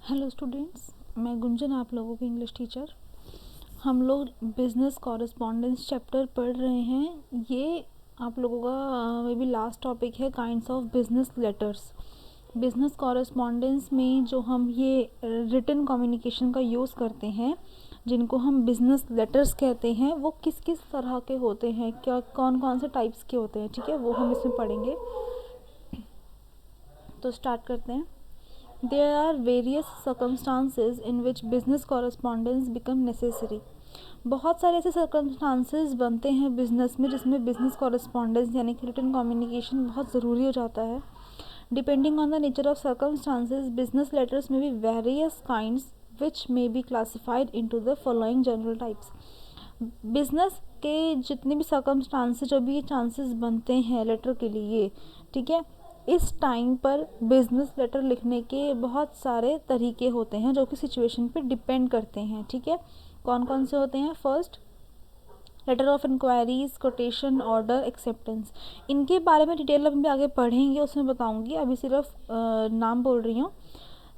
Hello students, मैं गुंजन आप लोगों की इंग्लिश टीचर। हम लोग बिज़नेस कॉरेस्पॉन्डेंस चैप्टर पढ़ रहे हैं। ये आप लोगों का मे बी लास्ट टॉपिक है, kinds of business letters. Business correspondence में जो हम ये रिटन कम्युनिकेशन का यूज़ करते हैं, जिनको हम बिज़नेस लेटर्स कहते हैं, वो किस किस तरह के होते हैं, क्या कौन कौन से टाइप्स के होते हैं, ठीक है, वो हम इसमें पढ़ेंगे। तो स्टार्ट करते हैं। There are various circumstances in which business correspondence become necessary. बहुत सारे ऐसे सर्कमस्टांसेस बनते हैं बिजनेस में जिसमें बिजनेस कॉरेस्पॉन्डेंस यानी कि रिटन कम्युनिकेशन बहुत ज़रूरी हो जाता है। Depending on the nature of circumstances, business letters में भी various kinds which may be classified into the following general types. Business के जितने भी सर्कमस्टांसेस, जो भी चांसेस बनते हैं लेटर के लिए, ठीक है, इस टाइम पर बिजनेस लेटर लिखने के बहुत सारे तरीके होते हैं जो कि सिचुएशन पे डिपेंड करते हैं, ठीक है। कौन कौन से होते हैं? First, letter of inquiries, quotation, order, acceptance. इनके बारे में डिटेल में भी आगे पढ़ेंगे, उसमें बताऊंगी, अभी सिर्फ नाम बोल रही हूँ।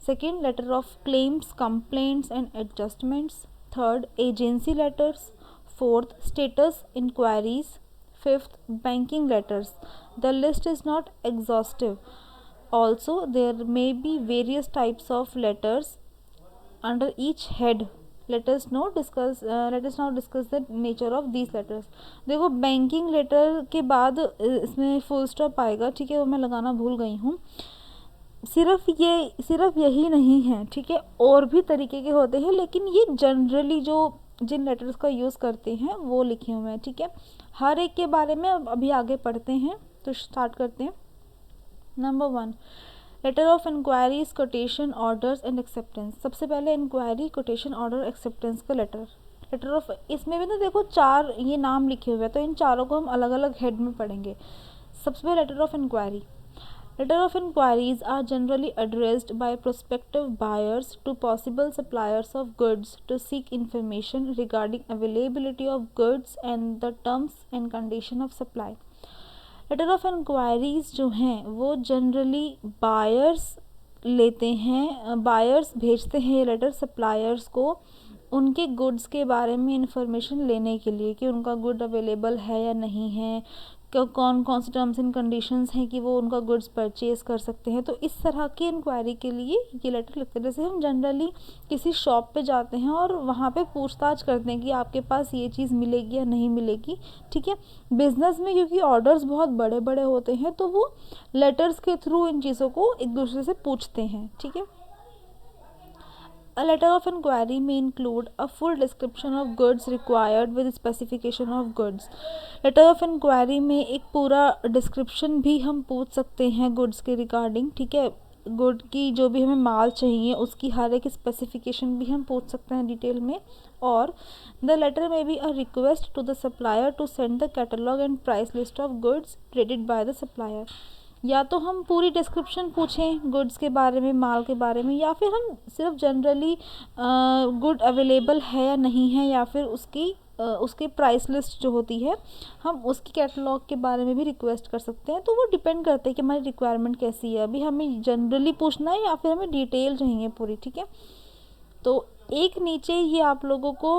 Second, letter of claims, complaints and adjustments. Third, agency letters. Fourth, status inquiries. Fifth, banking letters. The list is not exhaustive. Also, there may be various types of letters under each head. Let us now discuss the nature of these letters. देखो, banking letter के बाद इसमें full stop आएगा, ठीक है, वो मैं लगाना भूल गई हूँ। सिर्फ यही नहीं है, ठीक है, और भी तरीके के होते हैं, लेकिन ये जनरली जो जिन लेटर्स का यूज़ करते हैं वो लिखे हुए हैं, ठीक है। हर एक के बारे में अभी आगे पढ़ते हैं, तो स्टार्ट करते हैं। Number 1, letter of inquiries, quotation, orders and acceptance. सबसे पहले इंक्वायरी, कोटेशन, ऑर्डर, एक्सेप्टेंस का लेटर। लेटर ऑफ, इसमें भी ना देखो 4 ये नाम लिखे हुए हैं, तो इन चारों को हम अलग अलग हेड में पढ़ेंगे। सबसे पहले letter of inquiry. Letter of inquiries are generally addressed by prospective buyers to possible suppliers of goods to seek information regarding availability of goods and the terms and condition of supply. Letter of inquiries जो हैं वो generally buyers लेते हैं, buyers भेजते हैं ये letter suppliers को उनके गुड्स के बारे में इंफॉर्मेशन लेने के लिए कि उनका गुड अवेलेबल है या नहीं है, कौन कौन से टर्म्स एंड कंडीशंस हैं कि वो उनका गुड्स परचेज कर सकते हैं। तो इस तरह की इंक्वायरी के लिए ये लेटर लिखते हैं। जैसे हम जनरली किसी शॉप पे जाते हैं और वहाँ पे पूछताछ करते हैं कि आपके पास ये चीज़ मिलेगी या नहीं मिलेगी, ठीक है। बिजनेस में क्योंकि ऑर्डर्स बहुत बड़े बड़े होते हैं तो वो लेटर्स के थ्रू इन चीज़ों को एक दूसरे से पूछते हैं, ठीक है। A letter of inquiry may include a full description of goods required with specification of goods. Letter of inquiry में एक पूरा डिस्क्रिप्शन भी हम पूछ सकते हैं गुड्स के रिगार्डिंग, ठीक है। गुड की जो भी हमें माल चाहिए उसकी हर एक स्पेसिफिकेशन भी हम पूछ सकते हैं डिटेल में। और the letter may be a request to the supplier to send the catalogue and price list of goods rated by the supplier. या तो हम पूरी डिस्क्रिप्शन पूछें गुड्स के बारे में, माल के बारे में, या फिर हम सिर्फ जनरली गुड अवेलेबल है या नहीं है, या फिर उसकी प्राइस लिस्ट जो होती है हम उसकी कैटलॉग के बारे में भी रिक्वेस्ट कर सकते हैं। तो वो डिपेंड करता है कि हमारी रिक्वायरमेंट कैसी है, अभी हमें जनरली पूछना है या फिर हमें डिटेल चाहिए पूरी, ठीक है। तो एक नीचे ये आप लोगों को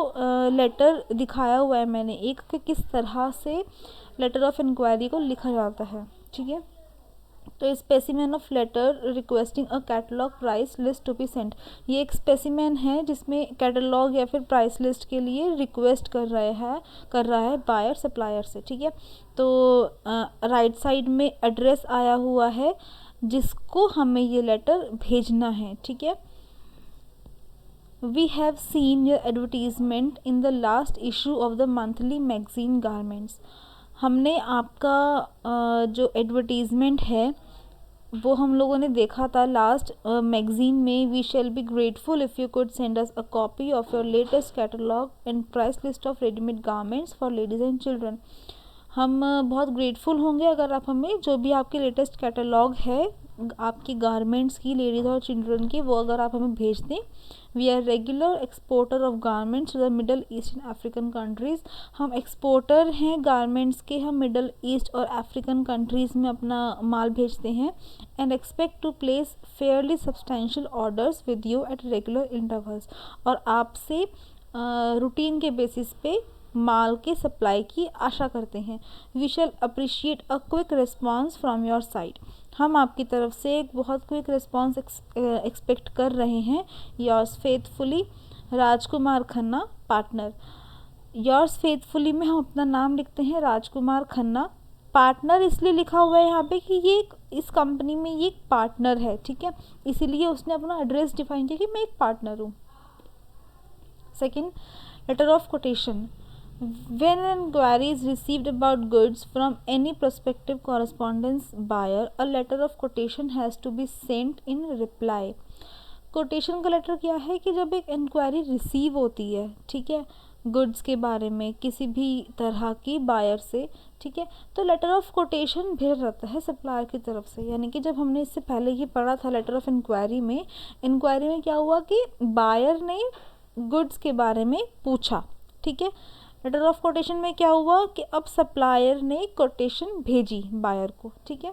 लेटर दिखाया हुआ है मैंने एक, कि किस तरह से लेटर ऑफ इंक्वायरी को लिखा जाता है, ठीक है। तो specimen of letter requesting a catalogue price list to be sent. ये एक स्पेसिमेन है जिसमें कैटलॉग या फिर प्राइस लिस्ट के लिए रिक्वेस्ट कर रहा है बायर सप्लायर से, ठीक है। तो राइट साइड में एड्रेस आया हुआ है जिसको हमें ये लेटर भेजना है, ठीक है। We have seen your advertisement in the last issue of the monthly magazine Garments. हमने आपका जो एडवर्टीज़मेंट है वो हम लोगों ने देखा था लास्ट मैगज़ीन में। We shall be grateful if you could send us a copy of your latest catalogue and price list of readymade garments for ladies and children. हम बहुत ग्रेटफुल होंगे अगर आप हमें जो भी आपके लेटेस्ट कैटलॉग है आपकी गारमेंट्स की, लेडीज़ और चिल्ड्रन की, वो अगर आप हमें भेज दें। We are regular exporter of garments to the Middle East and African countries. हम एक्सपोर्टर हैं गारमेंट्स के, हम मिडल ईस्ट और अफ्रीकन कंट्रीज़ में अपना माल भेजते हैं। And expect to place fairly substantial orders with you at regular intervals. और आपसे रूटीन के बेसिस पे माल के सप्लाई की आशा करते हैं। We shall appreciate a quick response from your side. हम आपकी तरफ से एक बहुत क्विक रिस्पॉन्स एक्सपेक्ट कर रहे हैं। योर्स फेथफुली राजकुमार खन्ना, पार्टनर। योर्स फेथफुली में हम अपना नाम लिखते हैं राजकुमार खन्ना। पार्टनर इसलिए लिखा हुआ है यहाँ पे कि ये इस कंपनी में ये एक पार्टनर है, ठीक है, इसीलिए उसने अपना एड्रेस डिफाइन किया कि मैं एक पार्टनर हूँ। Second, letter of quotation. When an inquiry is received about goods from any prospective correspondence buyer, a letter of quotation has to be sent in reply. Quotation का लेटर क्या है कि जब एक इंक्वायरी रिसीव होती है, ठीक है, गुड्स के बारे में किसी भी तरह की बायर से, ठीक है, तो लेटर ऑफ कोटेशन भेजा जाता है सप्लायर की तरफ से। यानी कि जब हमने इससे पहले ही पढ़ा था लेटर ऑफ इंक्वायरी में क्या हुआ कि बायर ने गुड्स के बारे में पूछा, ठीक है। लेटर ऑफ कोटेशन में क्या हुआ कि अब सप्लायर ने कोटेशन भेजी बायर को, ठीक है।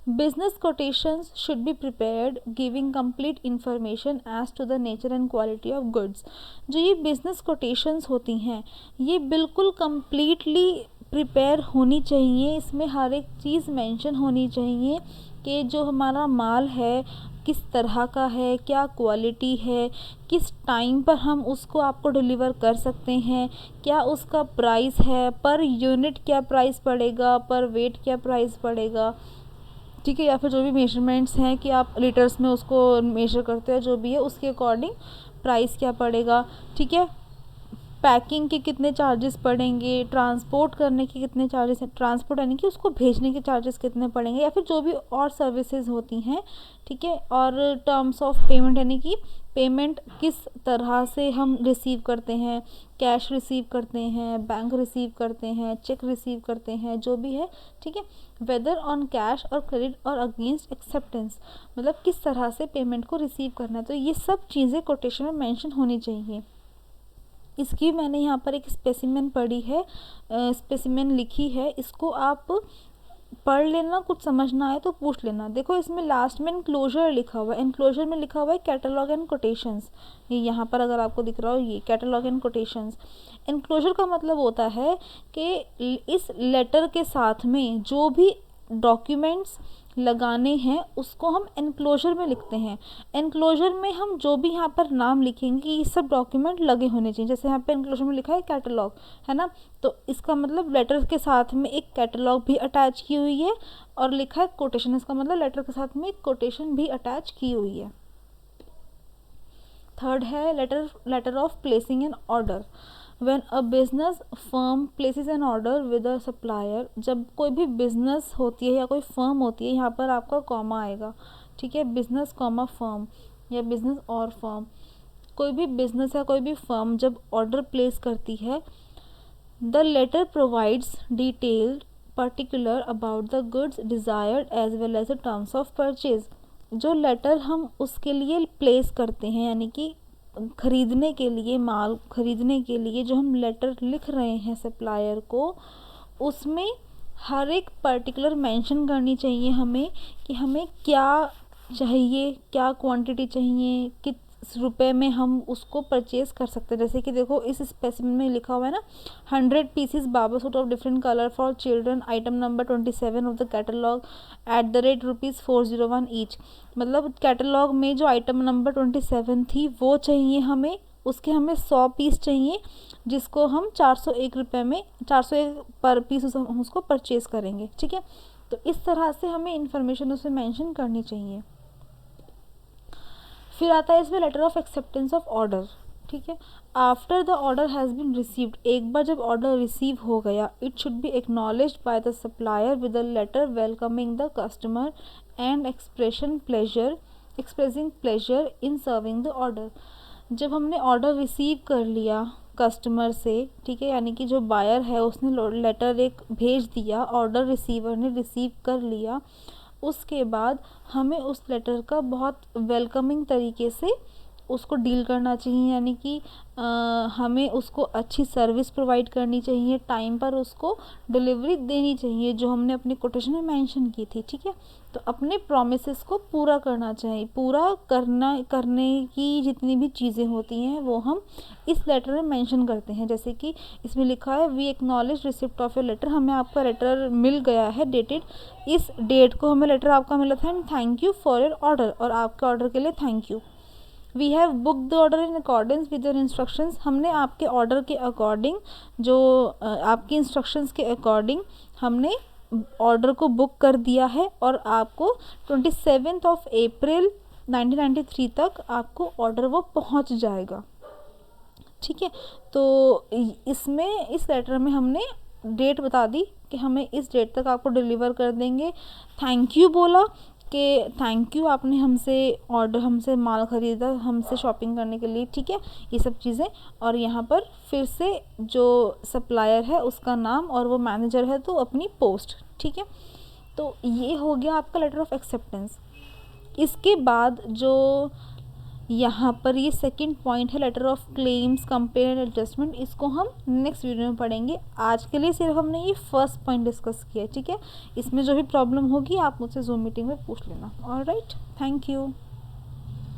Business quotations should be prepared giving complete information as to the nature and quality of goods. जो ये बिजनेस कोटेशंस होती हैं ये बिल्कुल कंप्लीटली प्रिपेयर होनी चाहिए। इसमें हर एक चीज़ मेंशन होनी चाहिए कि जो हमारा माल है किस तरह का है, क्या क्वालिटी है, किस टाइम पर हम उसको आपको डिलीवर कर सकते हैं, क्या उसका प्राइस है, पर यूनिट क्या प्राइस पड़ेगा, पर वेट क्या प्राइस पड़ेगा, ठीक है, या फिर जो भी मेजरमेंट्स हैं कि आप लीटर्स में उसको मेजर करते हैं, जो भी है उसके अकॉर्डिंग प्राइस क्या पड़ेगा, ठीक है। पैकिंग के कितने चार्जेस पड़ेंगे, ट्रांसपोर्ट करने के कितने चार्जेस हैं, ट्रांसपोर्ट यानी कि उसको भेजने के चार्जेस कितने पड़ेंगे, या फिर जो भी और सर्विसेज होती हैं, ठीक है। और टर्म्स ऑफ पेमेंट यानी कि पेमेंट किस तरह से हम रिसीव करते हैं, कैश रिसीव करते हैं, बैंक रिसीव करते हैं, चेक रिसीव करते हैं, जो भी है, ठीक है। वेदर ऑन कैश और क्रेडिट और अगेंस्ट एक्सेप्टेंस, मतलब किस तरह से पेमेंट को रिसीव करना है। तो ये सब चीज़ें कोटेशन में मेंशन होनी चाहिए। इसकी मैंने यहाँ पर एक स्पेसिमेन पढ़ी है, स्पेसिमेन लिखी है, इसको आप पढ़ लेना, कुछ समझना है तो पूछ लेना। देखो इसमें लास्ट में एनक्लोजर लिखा हुआ है, एनक्लोजर में लिखा हुआ है कैटलॉग एंड कोटेशंस। ये यहाँ पर अगर आपको दिख रहा हो ये कैटलॉग एंड कोटेशंस। एनक्लोजर का मतलब होता है कि इस लेटर के साथ में जो भी डॉक्यूमेंट्स लगाने हैं उसको हम एनक्लोजर में लिखते हैं। एनक्लोजर में हम जो भी यहाँ पर नाम लिखेंगे कि ये सब डॉक्यूमेंट लगे होने चाहिए। जैसे यहाँ पे एनक्लोजर में लिखा है कैटलॉग, है ना, तो इसका मतलब लेटर के साथ में एक कैटलॉग भी अटैच की हुई है, और लिखा है कोटेशन, इसका मतलब लेटर के साथ में एक कोटेशन भी अटैच की हुई है। थर्ड है letter of placing an order. When a business firm places an order with a supplier, जब कोई भी बिजनेस होती है या कोई फर्म होती है, यहाँ पर आपका कॉमा आएगा, ठीक है, बिजनेस कॉमा फर्म या बिजनेस और फर्म। कोई भी बिजनेस या कोई भी फर्म जब ऑर्डर प्लेस करती है, the letter provides detailed particular about the goods desired as well as the terms of purchase. जो लेटर हम उसके लिए प्लेस करते हैं यानी कि खरीदने के लिए, माल खरीदने के लिए जो हम लेटर लिख रहे हैं सप्लायर को, उसमें हर एक पर्टिकुलर मेंशन करनी चाहिए हमें कि हमें क्या चाहिए, क्या क्वांटिटी चाहिए, किस रुपए में हम उसको परचेज़ कर सकते हैं। जैसे कि देखो इस स्पेसिमेन में लिखा हुआ है ना, 100 pieces baba suit of different colour for children, item number 27 of the catalogue at the rate ₹401 each. मतलब कैटलॉग में जो आइटम नंबर 27 थी वो चाहिए हमें, उसके हमें 100 पीस चाहिए, जिसको हम 401 रुपये में 401 पर पीस हम उसको परचेज़ करेंगे, ठीक है। तो इस तरह से हमें इंफॉर्मेशन उसमें मेंशन करनी चाहिए। फिर आता है इसमें letter of acceptance of order, ठीक है। After the order has been received, एक बार जब ऑर्डर रिसीव हो गया, it should be acknowledged by the supplier with a letter welcoming the customer and expressing pleasure in serving the order. जब हमने order receive कर लिया, कस्टमर से, ठीक है, यानी कि जो बायर है उसने लेटर एक भेज दिया, ऑर्डर रिसीवर ने रिसीव कर लिया, उसके बाद हमें उस लेटर का बहुत वेलकमिंग तरीके से उसको डील करना चाहिए, यानी कि हमें उसको अच्छी सर्विस प्रोवाइड करनी चाहिए, टाइम पर उसको डिलीवरी देनी चाहिए जो हमने अपनी कोटेशन में मेंशन की थी, ठीक है। तो अपने प्रोमिसेस को पूरा करना चाहिए, पूरा करने की जितनी भी चीज़ें होती हैं वो हम इस लेटर में मेंशन करते हैं। जैसे कि इसमें लिखा है we acknowledge receipt of your letter, हमें आपका लेटर मिल गया है डेटेड इस डेट को हमें लेटर आपका मिला था, and thank you for your order, और आपके ऑर्डर के लिए thank you. We have book the order in accordance with your instructions, हमने आपके ऑर्डर के अकॉर्डिंग, जो आपके इंस्ट्रक्शंस के अकॉर्डिंग हमने ऑर्डर को बुक कर दिया है, और आपको 27 अप्रैल 1993 तक आपको ऑर्डर वो पहुंच जाएगा, ठीक है। तो इसमें इस लेटर में हमने डेट बता दी कि हमें इस डेट तक आपको डिलीवर कर देंगे, थैंक यू बोला कि थैंक यू आपने हमसे माल ख़रीदा, हमसे शॉपिंग करने के लिए, ठीक है, ये सब चीज़ें। और यहाँ पर फिर से जो सप्लायर है उसका नाम, और वो मैनेजर है तो अपनी पोस्ट, ठीक है। तो ये हो गया आपका लेटर ऑफ एक्सेप्टेंस। इसके बाद जो यहाँ पर ये सेकंड पॉइंट है letter of claims compare and adjustment, इसको हम नेक्स्ट वीडियो में पढ़ेंगे। आज के लिए सिर्फ हमने ये फर्स्ट पॉइंट डिस्कस किया है, ठीक है। इसमें जो भी प्रॉब्लम होगी आप मुझसे जूम मीटिंग में पूछ लेना। Alright, thank you.